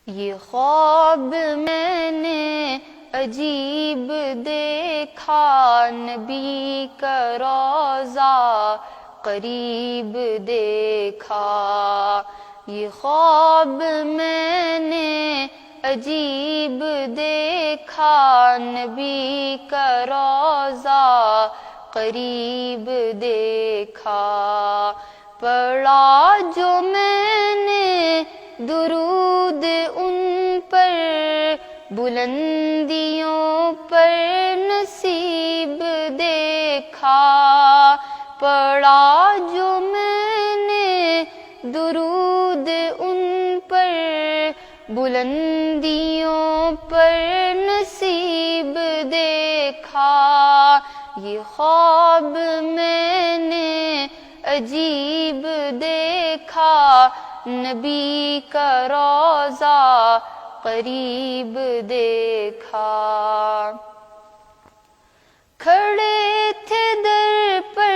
یہ خواب میں نے عجیب دیکھا، نبی کا روضہ قریب دیکھا۔ یہ خواب میں نے عجیب دیکھا، نبی کا روضہ قریب دیکھا۔ پڑھا جو میں نے درود ان پر، بلندیوں پر نصیب دیکھا۔ پڑھا جو میں نے درود ان پر، بلندیوں پر نصیب دیکھا۔ یہ خواب میں نے عجیب دیکھا، نبی کا روضہ قریب دیکھا۔ کھڑے تھے در پر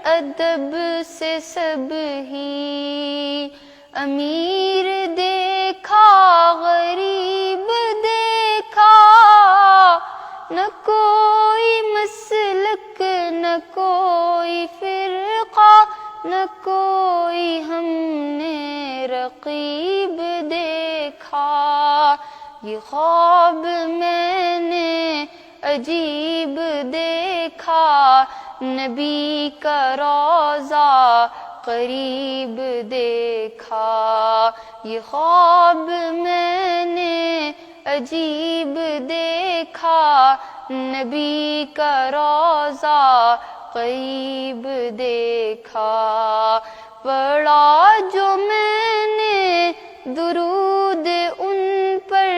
ادب سے سب ہی، امیر دیکھا غریب دیکھا۔ نہ کوئی مسلک نہ کوئی فرقہ، نہ کوئی ہم نے رقیب دیکھا۔ یہ خواب میں نے عجیب دیکھا، نبی کا روضہ قریب دیکھا۔ یہ خواب میں نے عجیب دیکھا، نبی کا روضہ قریب دیکھا۔ پڑھا جو میں نے درود ان پر،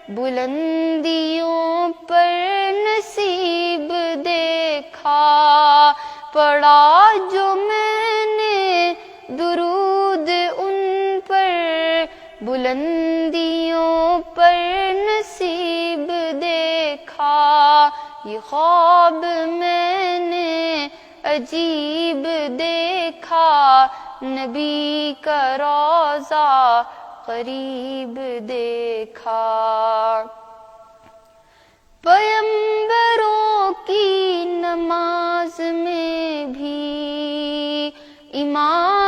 بلندیوں پر نصیب دیکھا۔ پڑھا جو میں نے درود ان پر، بلندیوں پر نصیب دیکھا۔ یہ خواب میں نے عجیب دیکھا، نبی کا روضہ قریب دیکھا۔ پیغمبروں کی نماز میں بھی امام